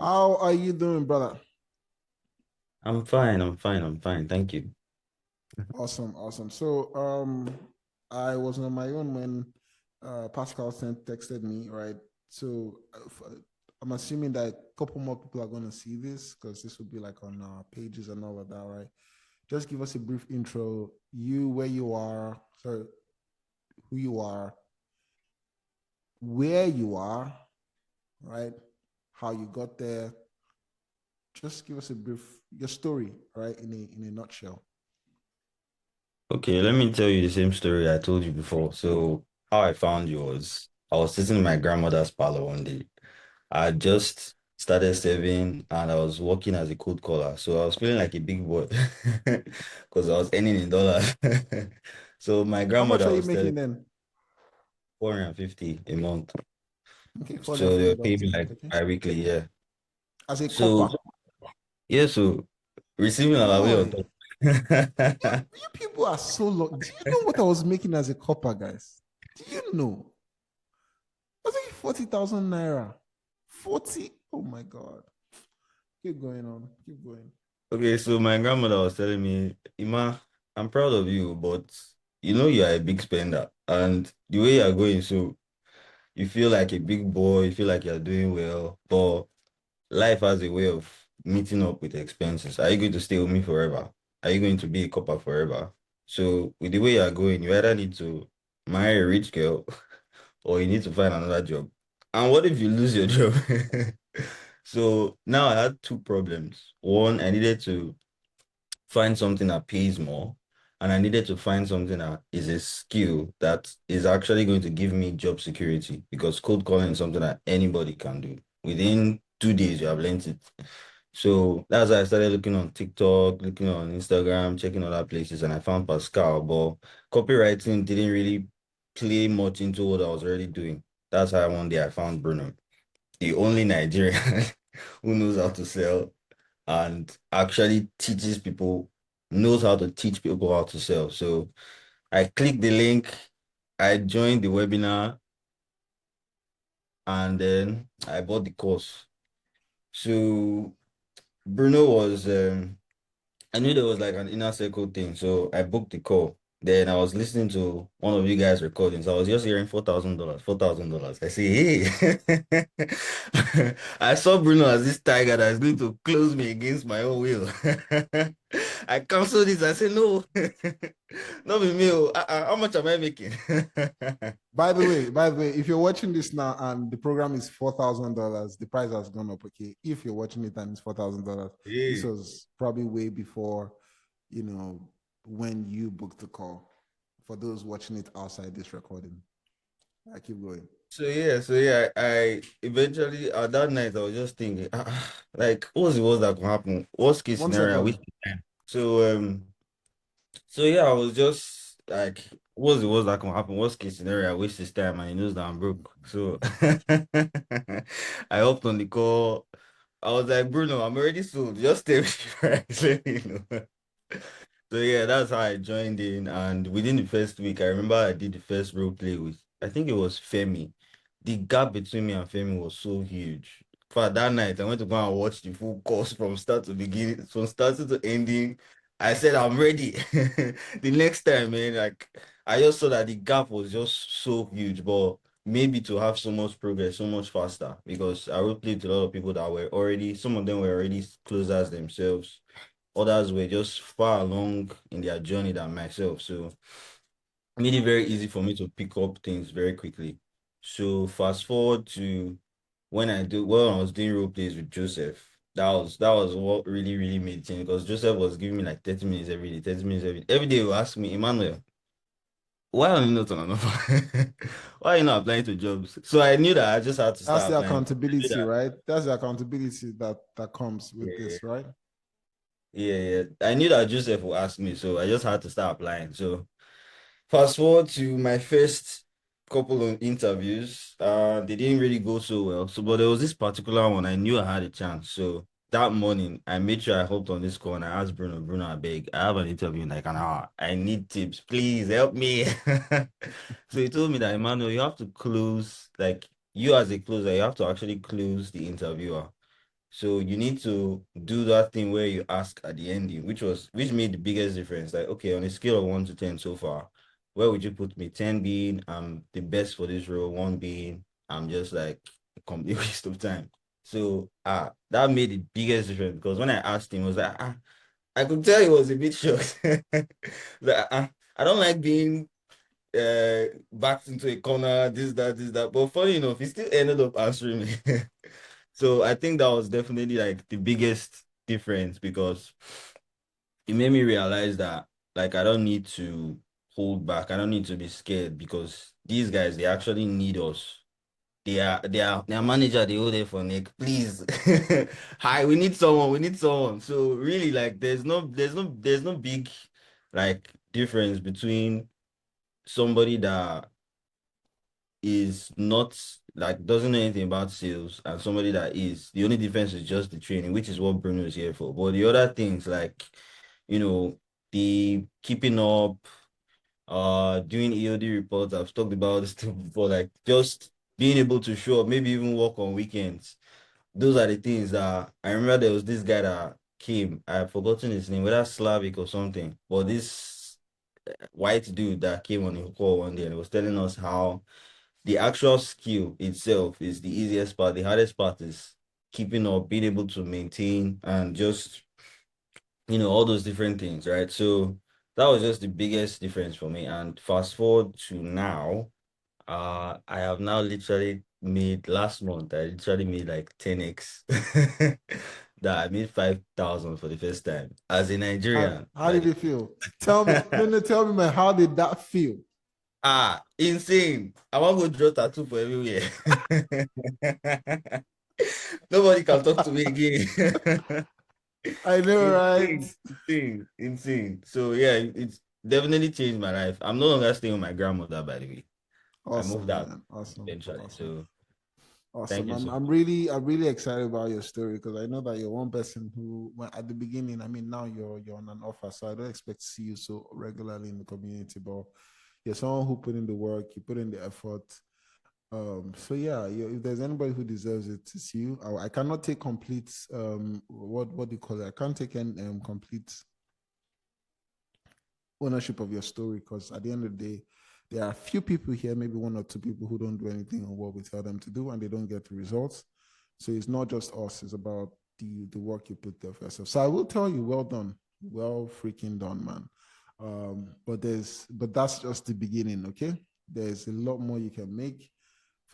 How are you doing, brother? I'm fine. I'm fine. Thank you. Awesome, awesome. I was on my own when Pascal sent texted me, right? I'm assuming that a couple more people are going to see this because this will be like on pages and all of that, right? Just give us a brief intro. You, where you are, sorry, who you are, where you are, right? How you got there. Just give us a brief your story, right? In a nutshell. Okay, let me tell you the same story I told you before. So, how I found you was I was sitting in my grandmother's parlor one day. I had just started saving and I was working as a cold caller. So, I was feeling like a big boy because I was earning in dollars. So, my How much grandmother are you was telling making then? 450 a month. Okay, So, they were $450 paying a me month. like Okay. bi-weekly, yeah. As a So, copper. yeah, so receiving our way on Boy, top. you people are so low. Do you know what I was making as a copper, guys? Do you know? I was making 40,000 naira. 40. Oh my God. Keep going on. Keep going. Okay, so my grandmother was telling me, Ima, I'm proud of you, but you know you are a big spender. And the way you're going, so you feel like a big boy, you feel like you're doing well, but life has a way of meeting up with expenses. Are you going to stay with me forever? Are you going to be a copper forever? So with the way you're going, you either need to marry a rich girl or you need to find another job. And what if you lose your job? So now I had two problems. One, I needed to find something that pays more. And I needed to find something that is a skill that is actually going to give me job security because cold calling is something that anybody can do. Within 2 days, you have learned it. So that's why I started looking on TikTok, looking on Instagram, checking other places, and I found Pascal. But copywriting didn't really play much into what I was already doing. That's how one day I found Bruno, the only Nigerian who knows how to sell and actually teaches people, knows how to teach people how to sell. So I clicked the link, I joined the webinar, and then I bought the course. So Bruno was I knew there was like an inner circle thing, so I booked the call. Then I was listening to one of you guys' recordings. I was just hearing $4,000, $4,000. I say, hey, I saw Bruno as this tiger that is going to close me against my own will. I canceled this. I said, no, not with me. How much am I making? By the way, if you're watching this now and the program is $4,000, the price has gone up. Okay. If you're watching it and it's $4,000, this Yeah. was probably way before, you know, when you booked the call. For those watching it outside this recording, I keep going. So yeah, I eventually at that night I was just thinking, like, what's the worst that can happen? Worst case One sec, scenario, I brother. waste time. So yeah, I was just like, what's the worst that can happen? Worst case scenario, I waste his time and he knows that I'm broke. So I hopped on the call. I was like, Bruno, I'm already sold. Just stay with you, right? Let me know. So yeah, that's how I joined in. And within the first week, I remember I did the first role play with, I think it was Femi. The gap between me and Femi was so huge. For that night, I went to go and watch the full course from start to beginning, from starting to ending. I said, I'm ready. The next time, man, like I just saw that the gap was just so huge, but maybe to have so much progress so much faster because I role played with a lot of people that were already, some of them were already closers themselves. Others were just far along in their journey than myself. So it made it very easy for me to pick up things very quickly. So fast forward to when I was doing role plays with Joseph. That was what really made it because Joseph was giving me like 30 minutes every day, 30 minutes every day. He would ask me, Emmanuel, why are you not on an offer? Why are you not applying to jobs? So I knew that I just had to That's start the applying. I knew accountability, that, right? That's the accountability that comes with yeah, this, right? yeah. I knew that Joseph would ask me, so I just had to start applying. So fast forward to my first couple of interviews. They didn't really go so well. So, but there was this particular one I knew I had a chance. So that morning, I made sure I hopped on this call and I asked Bruno, I beg, I have an interview in like an hour. I need tips. Please help me. So he told me that, Emmanuel, you have to close, like you as a closer, you have to actually close the interviewer. So you need to do that thing where you ask at the ending, which made the biggest difference. Like, okay, on a scale of 1 to 10 so far, where would you put me? 10 being I'm the best for this role, one being I'm just like a complete waste of time. So that made the biggest difference because when I asked him, I was like, I could tell he was a bit shocked. Like, I don't like being backed into a corner, this, that. But funny enough, he still ended up answering me. So I think that was definitely like the biggest difference because it made me realize that like I don't need to hold back. I don't need to be scared because these guys they actually need us. Their manager, they hold it for Nick. Please. Hi, we need someone. We need someone. So really like there's no big like difference between somebody that is not like doesn't know anything about sales and somebody that is. The only difference is just the training, which is what Bruno is here for. But the other things like, you know, the keeping up, doing EOD reports, I've talked about this too before, like just being able to show up, maybe even work on weekends. Those are the things that I remember there was this guy that came, I've forgotten his name, whether Slavic or something, but this white dude that came on the call one day and he was telling us how the actual skill itself is the easiest part. The hardest part is keeping up, being able to maintain, and just, all those different things, right? So that was just the biggest difference for me. And fast forward to now, I have now literally made last month, I literally made like 10x that I made 5,000 for the first time as a Nigerian, How by did the it feel? Tell me, no, tell me, man, how did that feel? insane. I want to go draw tattoo for everywhere. Nobody can talk to me again. I know, right? Insane, insane, insane. So yeah, it's definitely changed my life. I'm no longer staying with my grandmother, by the way. I moved Awesome, out man. Awesome, eventually. awesome. So thank Awesome. you so much. I'm really excited about your story because I know that you're one person who, when, at the beginning, I mean, now you're on an offer, so I don't expect to see you so regularly in the community, but you're someone who put in the work, you put in the effort. So yeah, if there's anybody who deserves it, it's you. I cannot take complete, what do you call it? I can't take any complete ownership of your story because at the end of the day, there are a few people here, maybe one or two people who don't do anything on what we tell them to do and they don't get the results. So it's not just us, it's about the work you put there for yourself. So I will tell you, well done. Well freaking done, man. But that's just the beginning, okay? There's a lot more you can make.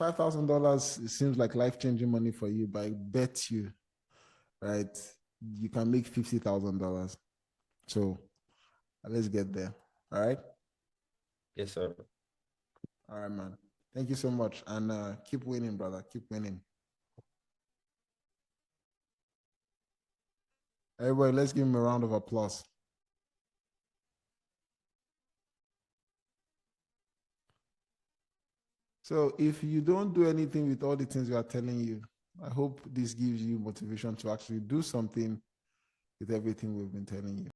$5,000, it seems like life-changing money for you, but I bet you, right, you can make $50,000. So let's get there. All right. Yes, sir. All right, man. Thank you so much. And keep winning, brother. Keep winning. Everybody, let's give him a round of applause. So if you don't do anything with all the things we are telling you, I hope this gives you motivation to actually do something with everything we've been telling you.